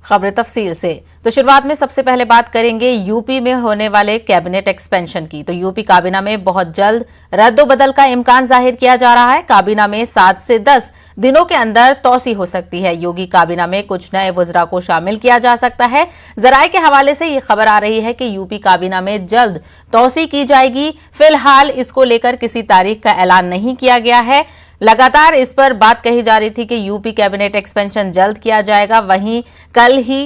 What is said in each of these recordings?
खबरें तफसील से। तो शुरुआत में सबसे पहले बात करेंगे यूपी में होने वाले कैबिनेट एक्सपेंशन की। तो यूपी काबीना में बहुत जल्द रद्दोबदल का इम्कान जाहिर किया जा रहा है। काबीना में 7 से 10 दिनों के अंदर तौसी हो सकती है। योगी काबीना में कुछ नए वज़रा को शामिल किया जा सकता है। जराये के हवाले से ये खबर आ रही है कि यूपी काबीना में जल्द तौसी की जाएगी। फिलहाल इसको लेकर किसी तारीख का ऐलान नहीं किया गया है। लगातार इस पर बात कही जा रही थी कि यूपी कैबिनेट एक्सपेंशन जल्द किया जाएगा। वहीं कल ही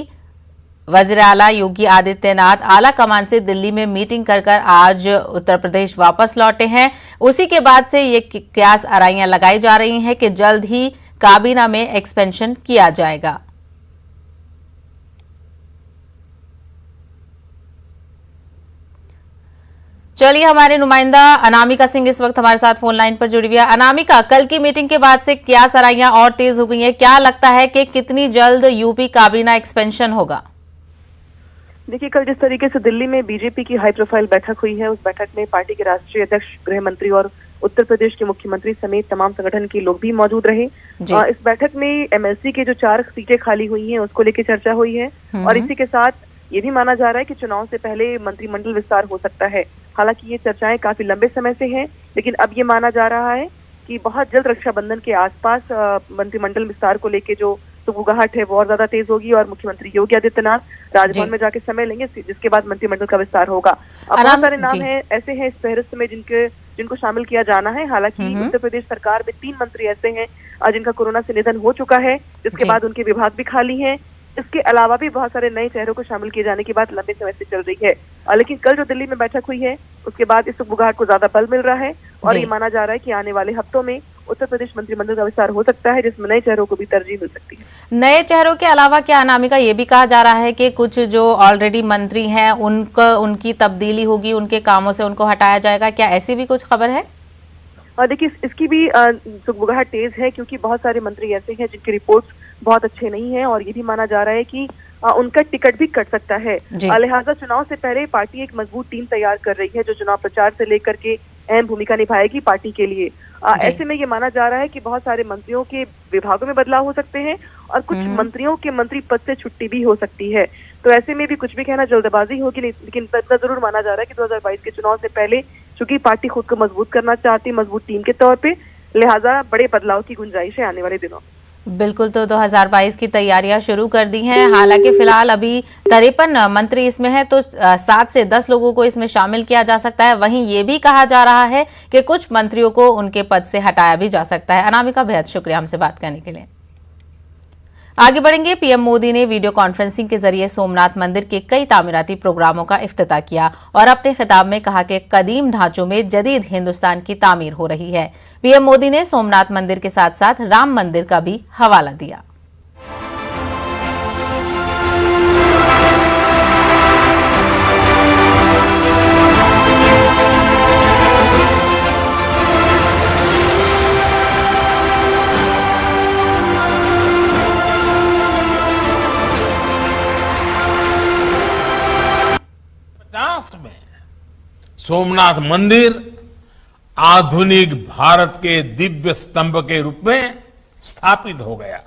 वज़ीर आला योगी आदित्यनाथ आला कमान से दिल्ली में मीटिंग कर आज उत्तर प्रदेश वापस लौटे हैं। उसी के बाद से ये कयास आराइयां लगाई जा रही हैं कि जल्द ही काबीना में एक्सपेंशन किया जाएगा। चलिए, हमारे नुमाइंदा अनामिका सिंह इस वक्त हमारे साथ फोन लाइन पर जुड़ी हुई है। अनामिका, कल की मीटिंग के बाद से क्या सराइयां और तेज हो गई हैं? क्या लगता है कि कितनी जल्द यूपी काबीना एक्सपेंशन होगा? देखिए, कल जिस तरीके से दिल्ली में बीजेपी की हाई प्रोफाइल बैठक हुई है, उस बैठक में पार्टी के राष्ट्रीय अध्यक्ष, गृह मंत्री और उत्तर प्रदेश के मुख्यमंत्री समेत तमाम संगठन के लोग भी मौजूद रहे। इस बैठक में एमएलसी के जो 4 सीटें खाली हुई हैं उसको लेकर चर्चा हुई है और इसी के साथ ये भी माना जा रहा है कि चुनाव से पहले मंत्रिमंडल विस्तार हो सकता है। हालांकि ये चर्चाएं काफी लंबे समय से हैं, लेकिन अब ये माना जा रहा है कि बहुत जल्द रक्षाबंधन के आसपास मंत्रिमंडल विस्तार को लेकर जो सुगबुगाहट है वो और ज्यादा तेज होगी और मुख्यमंत्री योगी आदित्यनाथ राजभवन में जाके समय लेंगे, जिसके बाद मंत्रिमंडल का विस्तार होगा। अब बहुत सारे नाम है ऐसे हैं इस फहरिस्त में जिनको शामिल किया जाना है। हालांकि उत्तर प्रदेश सरकार में 3 मंत्री ऐसे हैं जिनका कोरोना से निधन हो चुका है, जिसके बाद उनके विभाग भी खाली हैं। इसके अलावा भी बहुत सारे नए चेहरों को शामिल किए जाने की बात लंबे समय से चल रही है। लेकिन कल जो दिल्ली में बैठक हुई है उसके बाद इस सुगबुगाहट को ज्यादा बल मिल रहा है और ये माना जा रहा है कि आने वाले हफ्तों में उत्तर प्रदेश मंत्रिमंडल का विस्तार हो सकता है, जिसमें नए चेहरों को भी तरजीह मिल सकती है। नए चेहरों के अलावा क्या अनामिका ये भी कहा जा रहा है कि कुछ जो ऑलरेडी मंत्री हैं उनकी तब्दीली होगी, उनके कामों से उनको हटाया जाएगा? क्या ऐसी भी कुछ खबर है? और देखिए, इसकी भी सुगबुगाहट तेज है क्योंकि बहुत सारे मंत्री ऐसे हैं जिनकी रिपोर्ट्स बहुत अच्छे नहीं है और ये भी माना जा रहा है कि उनका टिकट भी कट सकता है। लिहाजा चुनाव से पहले पार्टी एक मजबूत टीम तैयार कर रही है जो चुनाव प्रचार से लेकर के अहम भूमिका निभाएगी पार्टी के लिए। ऐसे में ये माना जा रहा है कि बहुत सारे मंत्रियों के विभागों में बदलाव हो सकते हैं और कुछ मंत्रियों के मंत्री पद से छुट्टी भी हो सकती है। तो ऐसे में भी कुछ भी कहना जल्दबाजी होगी, लेकिन इतना जरूर माना जा रहा है कि 2022 के चुनाव से पहले चूंकि पार्टी खुद को मजबूत करना चाहती है मजबूत टीम के तौर पे, लिहाजा बड़े बदलाव की गुंजाइश है आने वाले दिनों। बिल्कुल, तो 2022 की तैयारियां शुरू कर दी हैं। हालांकि फिलहाल अभी 53 मंत्री इसमें हैं, तो 7 से 10 लोगों को इसमें शामिल किया जा सकता है। वहीं ये भी कहा जा रहा है कि कुछ मंत्रियों को उनके पद से हटाया भी जा सकता है। अनामिका, बेहद शुक्रिया हमसे बात करने के लिए। आगे बढ़ेंगे। पीएम मोदी ने वीडियो कॉन्फ्रेंसिंग के जरिए सोमनाथ मंदिर के कई तामीराती प्रोग्रामों का इफ्तिताह किया और अपने खिताब में कहा कि कदीम ढांचों में जदीद हिंदुस्तान की तामीर हो रही है। पीएम मोदी ने सोमनाथ मंदिर के साथ साथ राम मंदिर का भी हवाला दिया। सोमनाथ मंदिर आधुनिक भारत के दिव्य स्तंभ के रूप में स्थापित हो गया।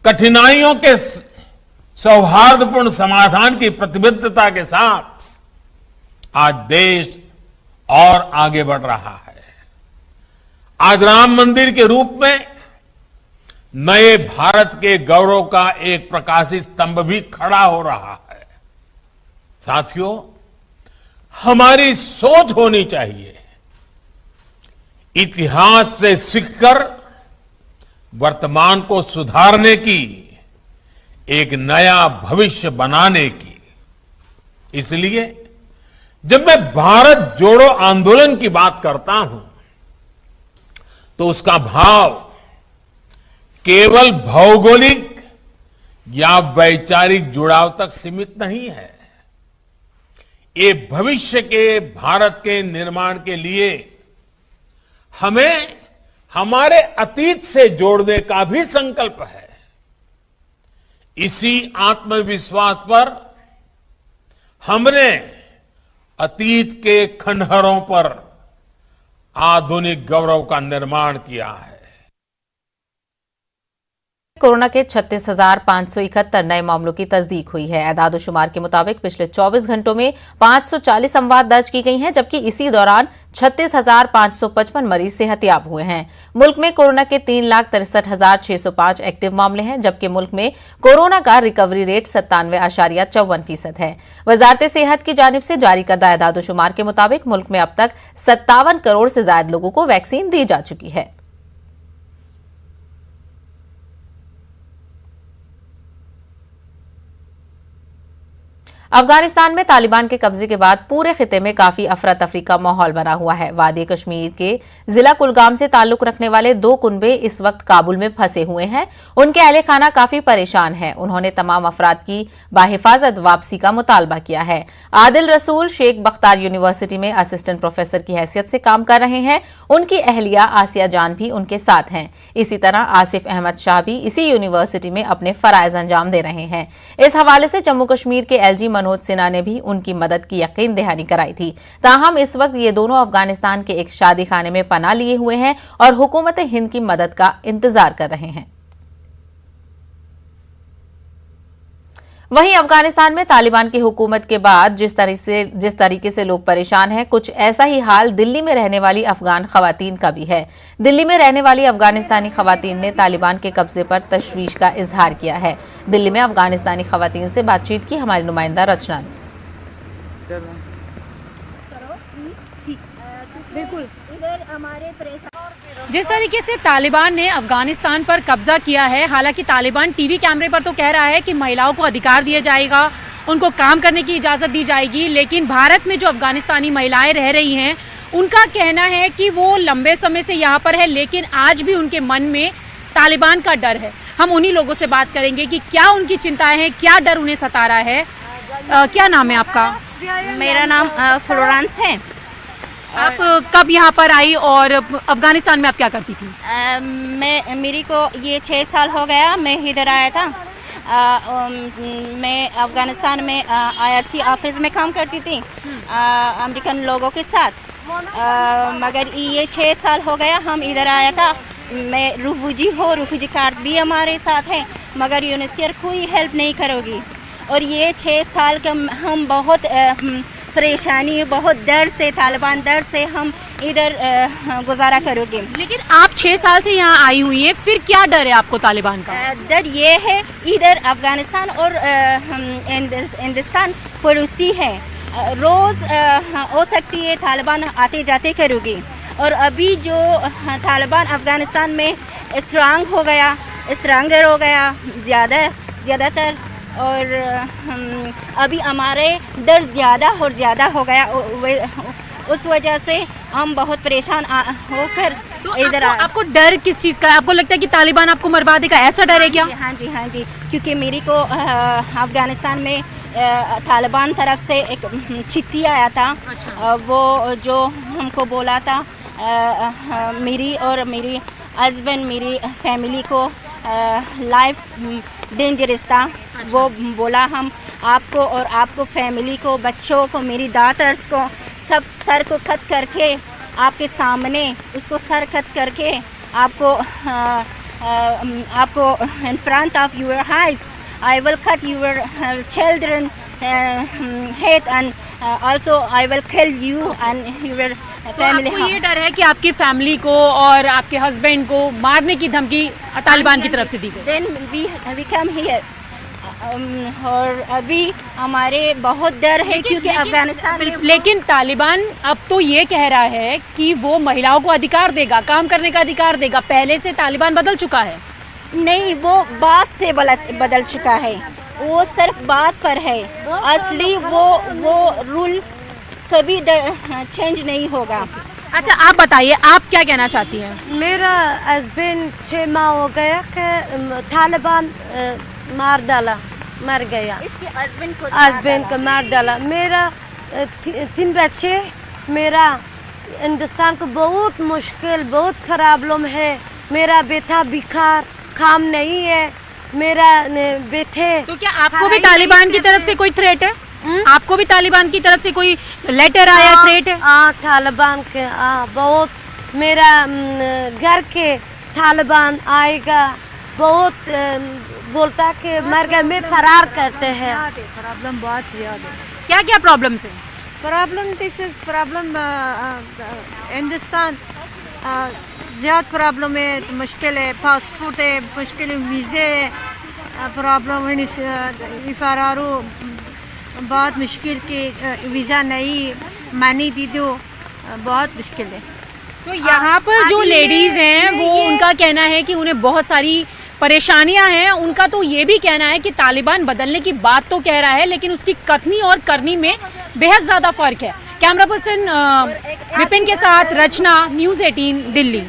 कठिनाइयों के सौहार्दपूर्ण समाधान की प्रतिबद्धता के साथ आज देश और आगे बढ़ रहा है। आज राम मंदिर के रूप में नए भारत के गौरव का एक प्रकाशित स्तंभ भी खड़ा हो रहा है। साथियों, हमारी सोच होनी चाहिए इतिहास से सीखकर वर्तमान को सुधारने की, एक नया भविष्य बनाने की। इसलिए जब मैं भारत जोड़ो आंदोलन की बात करता हूं तो उसका भाव केवल भौगोलिक या वैचारिक जुड़ाव तक सीमित नहीं है। ये भविष्य के भारत के निर्माण के लिए हमें हमारे अतीत से जोड़ने का भी संकल्प है। इसी आत्मविश्वास पर हमने अतीत के खंडहरों पर आधुनिक गौरव का निर्माण किया है। कोरोना के 36,571 नए मामलों की तस्दीक हुई है। एदाद-ओ-शुमार के मुताबिक पिछले 24 घंटों में 540 अमवात दर्ज की गई हैं, जबकि इसी दौरान 36,555 मरीज सेहतियाब हुए हैं। मुल्क में कोरोना के 3,63,605 एक्टिव मामले हैं, जबकि मुल्क में कोरोना का रिकवरी रेट 97.54% है। वजारत सेहत की जानिब से जारी करदा एदाद-ओ-शुमार के मुताबिक मुल्क में अब तक 57 करोड़ से ज्यादा लोगों को वैक्सीन दी जा चुकी है। अफगानिस्तान में तालिबान के कब्जे के बाद पूरे खिते में काफी अफरा तफरी का माहौल बना हुआ है। वादी कश्मीर के जिला कुलगाम से ताल्लुक रखने वाले 2 कुनबे इस वक्त काबुल में फंसे हुए हैं। उनके अहले खाना काफी परेशान है। उन्होंने तमाम अफराद की बाहिफाजत वापसी का मुतालबा किया है। आदिल रसूल शेख बख्तार यूनिवर्सिटी में असिस्टेंट प्रोफेसर की हैसियत से काम कर रहे हैं। उनकी अहलिया आसिया जान भी उनके साथ हैं। इसी तरह आसिफ अहमद शाह भी इसी यूनिवर्सिटी में अपने फराइज अंजाम दे रहे हैं। इस हवाले से जम्मू कश्मीर के LG मनोज सिन्हा ने भी उनकी मदद की यकीन दहानी कराई थी। ताहम इस वक्त ये दोनों अफगानिस्तान के एक शादी खाने में पनाह लिए हुए हैं और हुकूमत हिंद की मदद का इंतजार कर रहे हैं। वहीं अफगानिस्तान में तालिबान की हुकूमत के बाद जिस तरीके से लोग परेशान हैं, कुछ ऐसा ही हाल दिल्ली में रहने वाली अफगान खवातीन का भी है। दिल्ली में रहने वाली अफगानिस्तानी खवातीन ने तालिबान के कब्जे पर तशवीश का इजहार किया है। दिल्ली में अफगानिस्तानी खवातीन से बातचीत की हमारी नुमाइंदा रचना ने। जिस तरीके से तालिबान ने अफगानिस्तान पर कब्जा किया है, हालांकि तालिबान टीवी कैमरे पर तो कह रहा है कि महिलाओं को अधिकार दिया जाएगा, उनको काम करने की इजाज़त दी जाएगी, लेकिन भारत में जो अफगानिस्तानी महिलाएं रह रही हैं उनका कहना है कि वो लंबे समय से यहाँ पर है, लेकिन आज भी उनके मन में तालिबान का डर है। हम उन्हीं लोगों से बात करेंगे कि क्या उनकी चिंताएं हैं, क्या डर उन्हें सता रहा है। क्या नाम है आपका? मेरा नाम फ्लोरेंस है। आप कब यहाँ पर आई और अफगानिस्तान में आप क्या करती थी? मेरी को ये 6 साल हो गया, मैं इधर आया था। मैं अफगानिस्तान में IRC ऑफिस में काम करती थी अमेरिकन लोगों के साथ। मगर ये 6 साल हो गया हम इधर आया था। मैं रिफ्यूजी कार्ड भी हमारे साथ है, मगर यूनिसेफ कोई हेल्प नहीं करोगी। और ये 6 साल का हम बहुत परेशानी, बहुत डर से, तालिबान डर से हम इधर गुजारा करोगे। लेकिन आप 6 साल से यहाँ आई हुई हैं, फिर क्या डर है आपको तालिबान का? डर ये है, इधर अफगानिस्तान और हिंदुस्तान पड़ोसी है। रोज़ हो सकती है तालिबान आते जाते करोगे। और अभी जो तालिबान अफगानिस्तान में स्ट्रांगर हो गया ज़्यादातर, और अभी हमारे डर ज़्यादा और ज़्यादा हो गया। उस वजह से हम बहुत परेशान होकर इधर आपको डर किस चीज़ का है? आपको लगता है कि तालिबान आपको मरवा देगा, ऐसा डर है क्या? हाँ जी, क्योंकि मेरी को अफगानिस्तान में तालिबान तरफ से एक चिट्ठी आया था। अच्छा। वो जो हमको बोला था मेरी और मेरी हस्बैंड, मेरी फैमिली को लाइफ डेंजरस था। वो बोला हम आपको और आपको फैमिली को, बच्चों को, मेरी डॉटर्स को, सब सर को कट करके आपके सामने उसको सर कट करके आपको in front of your eyes I will cut your children head and also I will kill you and your family। आपको ये डर है कि आपकी फैमिली को और आपके हस्बैंड को मारने की धमकी तालिबान की तरफ से दी गई? Then we come here। और अभी हमारे बहुत डर है, क्योंकि अफगानिस्तान में। लेकिन तालिबान अब तो ये कह रहा है कि वो महिलाओं को अधिकार देगा, काम करने का अधिकार देगा। पहले से तालिबान बदल चुका है? नहीं, वो बात से बदल चुका है। वो सिर्फ बात पर है, असली वो रूल कभी चेंज नहीं होगा। अच्छा, आप बताइए, आप क्या कहना चाहती हैं? मेरा हस्बैंड 6 माह हो गया कि तालिबान मर गया। इसके हस्बैंड को मार डाला। मेरा 3 बच्चे। मेरा हिंदुस्तान को बहुत मुश्किल, बहुत प्रॉब्लम है। मेरा बेटा बिखार, काम नहीं है। मेरा बेटे। तो क्या आपको भी तालिबान की तरफ से कोई थ्रेट है? आपको भी तालिबान की तरफ से कोई लेटर आया, थ्रेट है? हाँ, तालिबान के बहुत। मेरा घर के तालिबान आएगा, बहुत बोलता है कि मर गए में फरार करते हैं। प्रॉब्लम बहुत ज़्यादा है। क्या क्या प्रॉब्लम्स है? Problem this is problem Hindustan ज़्यादा प्रॉब्लम है, तो मुश्किल है, पासपोर्ट है, मुश्किल है, वीज़े प्रॉब्लम है, फरारो बहुत मुश्किल के वीज़ा नहीं मनी दी दो, बहुत मुश्किल है। तो यहाँ पर जो लेडीज हैं वो उनका कहना है कि उन्हें बहुत सारी परेशानियां हैं। उनका तो ये भी कहना है कि तालिबान बदलने की बात तो कह रहा है, लेकिन उसकी कथनी और करनी में बेहद ज्यादा फर्क है। कैमरा पर्सन विपिन के साथ रचना, न्यूज़ 18 दिल्ली।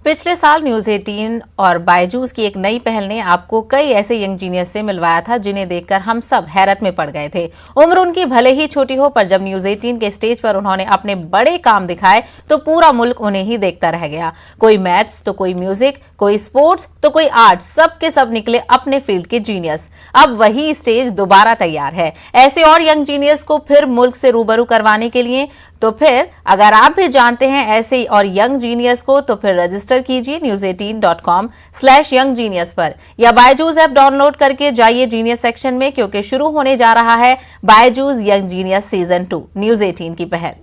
पिछले साल न्यूज़ 18 और बायजूस की एक नई पहल ने आपको कई ऐसे यंग जीनियस से मिलवाया था जिन्हें देखकर हम सब हैरत में पड़ गए थे। उम्र उनकी भले ही छोटी हो, पर जब न्यूज़ 18 के स्टेज पर उन्होंने अपने बड़े काम दिखाए तो पूरा मुल्क उन्हें ही देखता रह गया। कोई मैथ्स तो कोई म्यूजिक, कोई स्पोर्ट्स तो कोई आर्ट, सब के सब निकले अपने फील्ड के जीनियस। अब वही स्टेज दोबारा तैयार है ऐसे और यंग जीनियस को फिर मुल्क से रूबरू करवाने के लिए। तो फिर अगर आप भी जानते हैं ऐसे और यंग जीनियस को, तो फिर रजिस्टर कीजिए news18.com/younggenius पर, या बायजूस ऐप डाउनलोड करके जाइए जीनियस सेक्शन में, क्योंकि शुरू होने जा रहा है Byju's young genius season 2 news 18 की पहल।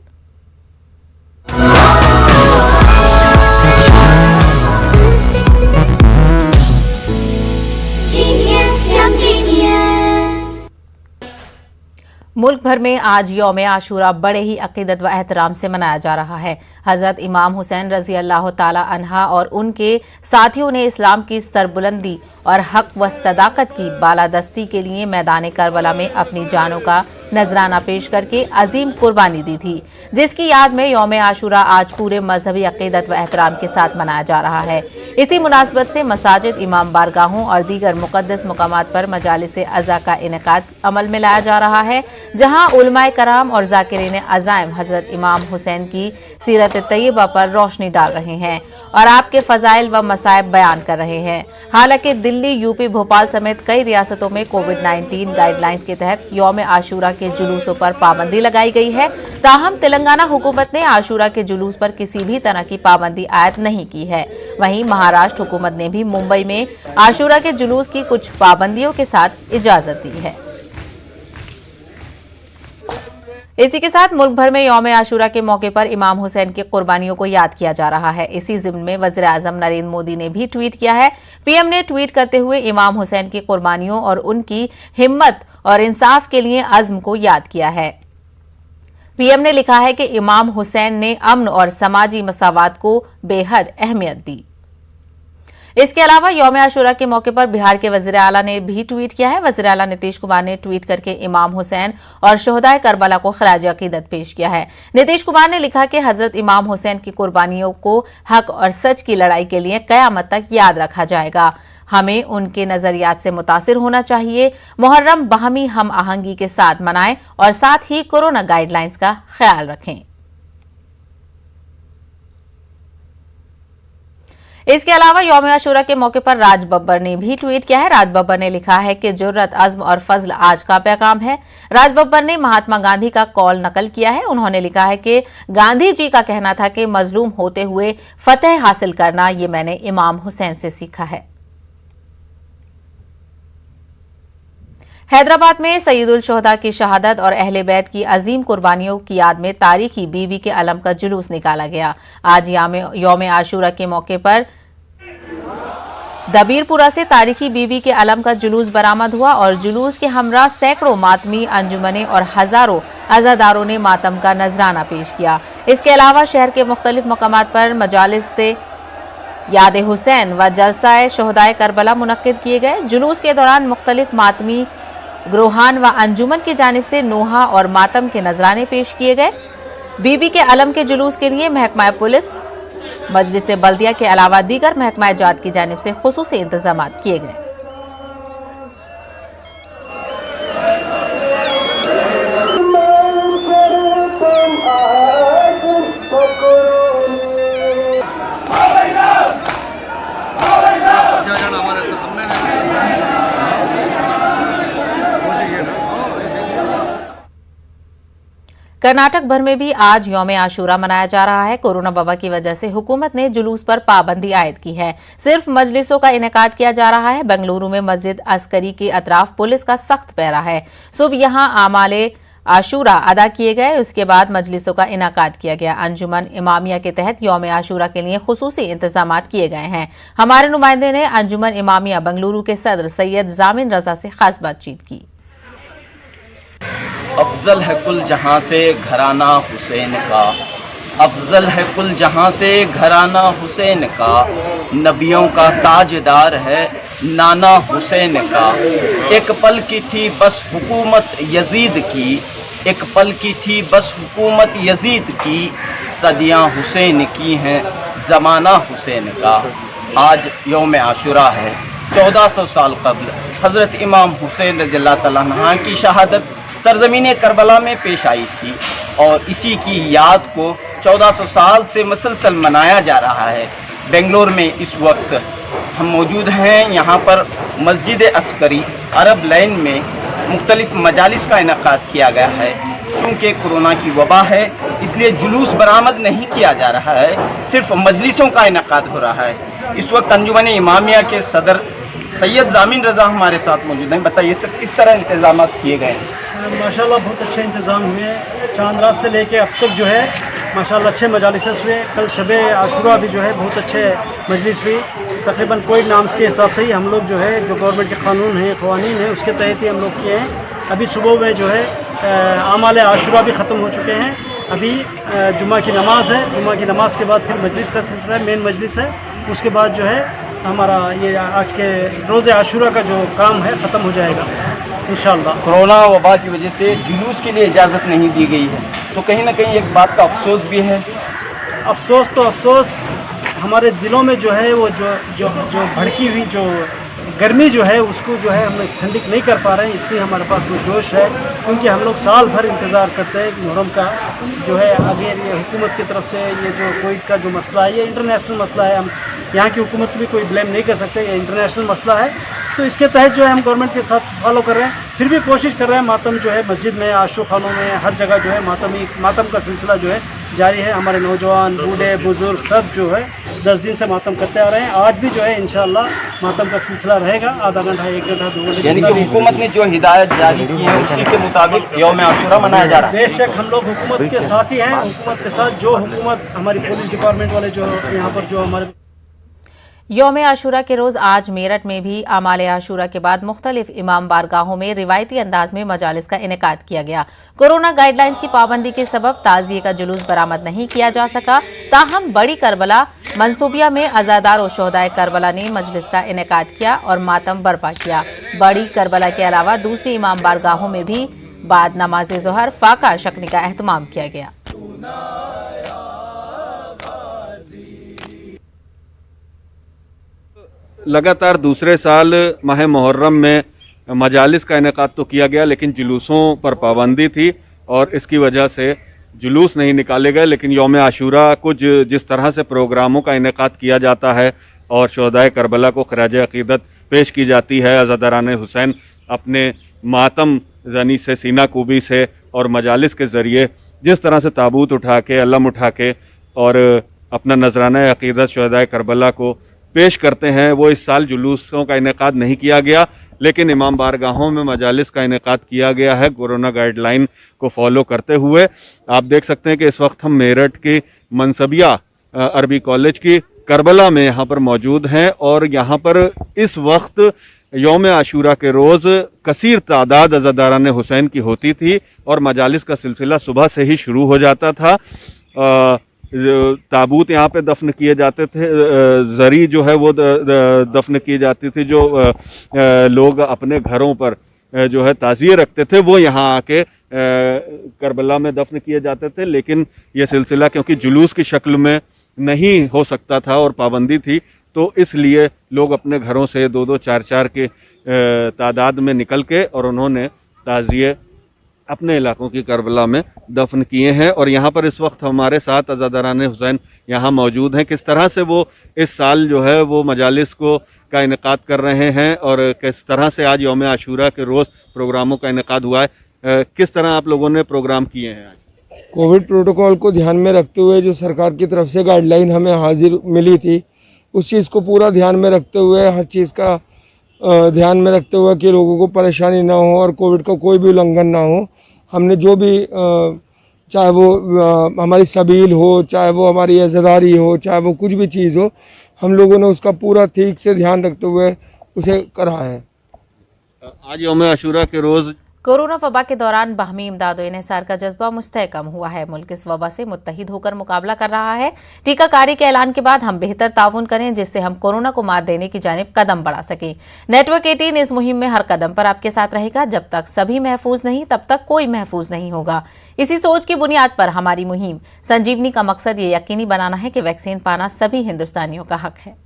मुल्क भर में आज यौम आशूरा बड़े ही अकीदत व एहतराम से मनाया जा रहा है। हजरत इमाम हुसैन रजी अल्लाह ताला अन्हा और उनके साथियों ने इस्लाम की सरबुलंदी और हक व सदाकत की बालादस्ती के लिए मैदान करबला में अपनी जानों का नजराना पेश करके अजीम कुर्बानी दी थी, जिसकी याद में यौम आशूरा आज पूरे मजहबी अकीदत व एहतराम के साथ मनाया जा रहा है। इसी मुनासबत से मसाजिद, इमाम बारगाहों और दीगर मुकद्दस मकामात पर मजालिस अज़ा का इनेकाद अमल में लाया जा रहा है, जहां उलमाए कराम और ज़ाकिरीन अज़ाइम हजरत इमाम हुसैन की सीरत तैयबा पर रोशनी डाल रहे हैं और आपके फजाइल व मसाइब बयान कर रहे हैं। हालांकि दिल्ली, यूपी, भोपाल समेत कई रियासतों में कोविड-19 गाइडलाइंस के तहत यौम आशूरा के जुलूसों पर पाबंदी लगाई गई है। ताहम तेलंगाना हुकूमत ने आशूरा के जुलूस पर किसी भी तरह की पाबंदी आयद नहीं की है। वहीं महाराष्ट्र हुकूमत ने भी मुंबई में आशूरा के जुलूस की कुछ पाबंदियों के साथ इजाजत दी है। इसी के साथ मुल्क भर में यौम आशूरा के मौके पर इमाम हुसैन की कुर्बानियों को याद किया जा रहा है। इसी जिम्न में वज़ीर आज़म नरेंद्र मोदी ने भी ट्वीट किया है। पीएम ने ट्वीट करते हुए इमाम हुसैन की कुर्बानियों और उनकी हिम्मत और इंसाफ के लिए अज़्म को याद किया है। पीएम ने लिखा है कि इमाम हुसैन ने अमन और समाजी मसावात को बेहद अहमियत दी। इसके अलावा यौम आशूरा के मौके पर बिहार के वज़ीर आला ने भी ट्वीट किया है। वज़ीर आला नीतीश कुमार ने ट्वीट करके इमाम हुसैन और शोहदाए करबला को खराज अकीदत पेश किया है। नीतीश कुमार ने लिखा कि हजरत इमाम हुसैन की कुर्बानियों को हक और सच की लड़ाई के लिए कयामत तक याद रखा जाएगा। हमें उनके नजरियात से मुतासिर होना चाहिए। मुहर्रम बाहमी हम आहंगी के साथ मनाएं और साथ ही कोरोना गाइडलाइंस का ख्याल रखें। इसके अलावा यौम आशूरा के मौके पर राज बब्बर ने भी ट्वीट किया है। राज बब्बर ने लिखा है कि जुर्रत, अज़्म और फजल आज का पैगाम है। राज बब्बर ने महात्मा गांधी का कौल नकल किया है। उन्होंने लिखा है कि गांधी जी का कहना था कि मजलूम होते हुए फतेह हासिल करना, ये मैंने इमाम हुसैन से सीखा है। हैदराबाद में सईदुल शोहदा की शहादत और अहले बैत की अजीम कुर्बानियों की याद में तारीखी बीबी के अलम का जुलूस निकाला गया। आज यौम आशूरा के मौके पर दबीरपुरा से तारीखी बीबी के अलम का जुलूस बरामद हुआ और जुलूस के हमरा सैकड़ों मातमी, अंजुमने और हजारों अज़ादारों ने मातम का नजराना पेश किया। इसके अलावा शहर के मुख्तलिफ मकामात पर मजालिस से याद हुसैन व जलसाए शोहदाए करबला मुनक्किद किए गए। जुलूस के दौरान मुख्तलिफ मातमी ग्रोहान व अंजुमन की जानिब से नोहा और मातम के नजराने पेश किए गए। बीबी के अलम के जुलूस के लिए महकमा पुलिस, मजलिस बल्दिया के अलावा दीगर महकमा जात की जानिब से खुसूसी इंतजाम किए गए। कर्नाटक भर में भी आज यौम आशूरा मनाया जा रहा है। कोरोना वबा की वजह से हुकूमत ने जुलूस पर पाबंदी आयद की है। सिर्फ मजलिसों का इनेकाद किया जा रहा है। बेंगलुरु में मस्जिद अस्करी के अतराफ पुलिस का सख्त पहरा है। सुबह यहां आमाले आशूरा अदा किए गए, उसके बाद मजलिसों का इनेकाद किया गया। अंजुमन इमामिया के तहत यौम आशूरा के लिए खुसूसी इंतजाम किए गए हैं। हमारे नुमाइंदे ने अंजुमन इमामिया बेंगलुरु के सदर सैयद जामिन रजा से खास बातचीत की। अफजल है कुल जहाँ से घराना हुसैन का, अफजल है कुल जहाँ से घराना हुसैन का, नबियों का ताजदार है नाना हुसैन का। एक पल की थी बस हुकूमत यजीद की, एक पल की थी बस हुकूमत यजीद की, सदियाँ हुसैन की हैं ज़माना हुसैन का। आज यौम आशुरा है। 1400 साल कबल हज़रत इमाम हुसैन रज़ियल्लाहु तआला अन्हु की शहादत सरज़मीन करबला में पेश आई थी और इसी की याद को 1400 साल से मुसलसल मनाया जा रहा है। बेंगलोर में इस वक्त हम मौजूद हैं। यहाँ पर मस्जिद अस्करी अरब लाइन में मुख्तलिफ मजालिस का इनेकाद किया गया है। चूँकि कोरोना की वबा है इसलिए जुलूस बरामद नहीं किया जा रहा है, सिर्फ मजलिसों का इनेकाद हो रहा है। इस वक्त अंजुमन इमामिया के सदर सैयद जामिन रज़ा हमारे साथ मौजूद हैं। बताइए सर, किस तरह इंतजाम किए गए हैं? माशाल्लाह बहुत अच्छे इंतज़ाम हुए। चांद रात से लेके अब तक जो है माशाल्लाह अच्छे मजालिस हुए। कल शबे आशुरा भी जो है बहुत अच्छे मजलिस हुई। तकरीबन कोविड नाम्स के हिसाब से ही हम लोग जो है जो गवर्नमेंट के कानून हैं क़वानीन हैं उसके तहत ही हम लोग किए हैं। अभी सुबह में जो है आमाल आशुरा भी ख़त्म हो चुके हैं। अभी जुम्मा की नमाज़ है, जुम्मा की नमाज़ के बाद फिर मजलिस का सिलसिला है, मेन मजलिस है। उसके बाद जो है हमारा ये आज के रोज़े आशुरा का जो काम है ख़त्म हो जाएगा इंशाअल्लाह। कोरोना वबा की वजह से जुलूस के लिए इजाज़त नहीं दी गई है, तो कहीं ना कहीं एक बात का अफसोस भी है। अफसोस तो अफसोस, हमारे दिलों में जो है वो जो भड़की हुई जो गर्मी जो है उसको जो है हम लोग ठंडी नहीं कर पा रहे हैं। इतनी हमारे पास वो जोश है क्योंकि हम लोग साल भर इंतज़ार करते हैं कि मुहर्रम का जो है आगे ये हुकूमत की तरफ से ये जो कोविड का जो मसला है ये इंटरनेशनल मसला है। हम यहाँ की हुकूमत भी कोई ब्लेम नहीं कर सकते, ये इंटरनेशनल मसला है। तो इसके तहत जो है हम गवर्नमेंट के साथ फॉलो कर रहे हैं, फिर भी कोशिश कर रहे हैं। मातम जो है मस्जिद में, आशू खानों में, हर जगह जो है मातम का सिलसिला जो है जारी है। हमारे नौजवान, बूढ़े, बुजुर्ग सब जो है 10 दिन से मातम करते आ रहे हैं। आज भी जो है इंशाअल्लाह मातम का सिलसिला रहेगा, आधा घंटा, 1 घंटा, 2 घंटे। यानी कि हुकूमत ने जो हिदायत जारी की है उसी के मुताबिक यौम आशुरा मनाया जा रहा है। बेशक हम लोग हुकूमत के साथ ही हैं। हुकूमत के साथ जो हुकूमत हमारी पुलिस डिपार्टमेंट वाले जो यहाँ पर जो हमारे यौम आशूरा के रोज आज मेरठ में भी आमाल आशूरा के बाद मुख्तलिफ इमाम बारगाहों में रिवायती अंदाज में मजालिस का इनेकाद किया गया। कोरोना गाइडलाइंस की पाबंदी के सबब ताजिए का जुलूस बरामद नहीं किया जा सका। ताहम बड़ी करबला मंसूबिया में अज़ादार और शोहदाए करबला ने मजलिस का इनेकाद किया और मातम बर्पा किया। बड़ी करबला के अलावा दूसरी इमाम बारगाहों में भी बाद नमाज ज़ोहर फाका शक्नी का एहतमाम किया गया। लगातार दूसरे साल माह मुहर्रम में मजालिस का इनेकाद तो किया गया लेकिन जुलूसों पर पाबंदी थी और इसकी वजह से जुलूस नहीं निकाले गए। लेकिन यौम आशूरा को जिस तरह से प्रोग्रामों का इनेकाद किया जाता है और शोहदाए करबला को खराज अक़ीदत पेश की जाती है, अज़ादारान हुसैन अपने मातम ज़नी से, सीना कूबी से और मजालिस के ज़रिए जिस तरह से ताबूत उठा के, अलम उठा के और अपना नजराना अक़ीदत शोहदाए करबला को पेश करते हैं, वो इस साल जुलूसों का इनेकाद नहीं किया गया। लेकिन इमाम बारगाहों में मजालिस का इनेकाद किया गया है कोरोना गाइडलाइन को फॉलो करते हुए। आप देख सकते हैं कि इस वक्त हम मेरठ की मनसबिया अरबी कॉलेज की करबला में यहाँ पर मौजूद हैं और यहाँ पर इस वक्त यौम आशूरा के रोज़ कसीर तादाद अज़ादारान हुसैन की होती थी और मजालिस का सिलसिला सुबह से ही शुरू हो जाता था। ताबूत यहाँ पे दफन किए जाते थे, ज़री जो है वो दफन की जाती थी। जो लोग अपने घरों पर जो है ताज़िए रखते थे वो यहाँ आके करबला में दफन किए जाते थे। लेकिन ये सिलसिला क्योंकि जुलूस की शक्ल में नहीं हो सकता था और पाबंदी थी, तो इसलिए लोग अपने घरों से 2-2, 4-4 के तादाद में निकल के और उन्होंने ताज़िए अपने इलाकों की करबला में दफन किए हैं। और यहाँ पर इस वक्त हमारे साथ अज़ादारान हुसैन यहाँ मौजूद हैं। किस तरह से वो इस साल जो है वो मजालिस को का इनेकाद कर रहे हैं और किस तरह से आज यौम आशूरा के रोज़ प्रोग्रामों का इनेकाद हुआ है, किस तरह आप लोगों ने प्रोग्राम किए हैं आज? कोविड प्रोटोकॉल को ध्यान में रखते हुए जो सरकार की तरफ से गाइडलाइन हमें हाजिर मिली थी, उस चीज़ को पूरा ध्यान में रखते हुए, हर चीज़ का ध्यान में रखते हुए कि लोगों को परेशानी ना हो और कोविड का कोई भी उल्लंघन ना हो, हमने जो भी चाहे वो हमारी सबील हो, चाहे वो हमारी अज़ादारी हो, चाहे वो कुछ भी चीज़ हो, हम लोगों ने उसका पूरा ठीक से ध्यान रखते हुए उसे करा है। आज यौम आशूरा के रोज़ कोरोना वबा के दौरान बाहमी इमदाद और इन्हिसार का जज्बा मुस्तहकम हुआ है। मुल्क इस वबा से मुत्तहिद होकर मुकाबला कर रहा है। टीकाकारी के ऐलान के बाद हम बेहतर ताउन करें, जिससे हम कोरोना को मात देने की जानिब कदम बढ़ा सकें। नेटवर्क 18 इस मुहिम में हर कदम पर आपके साथ रहेगा। जब तक सभी महफूज नहीं, तब तक कोई महफूज नहीं होगा। इसी सोच की बुनियाद पर हमारी मुहिम संजीवनी का मकसद ये यकीनी बनाना है कि वैक्सीन पाना सभी हिंदुस्तानियों का हक है।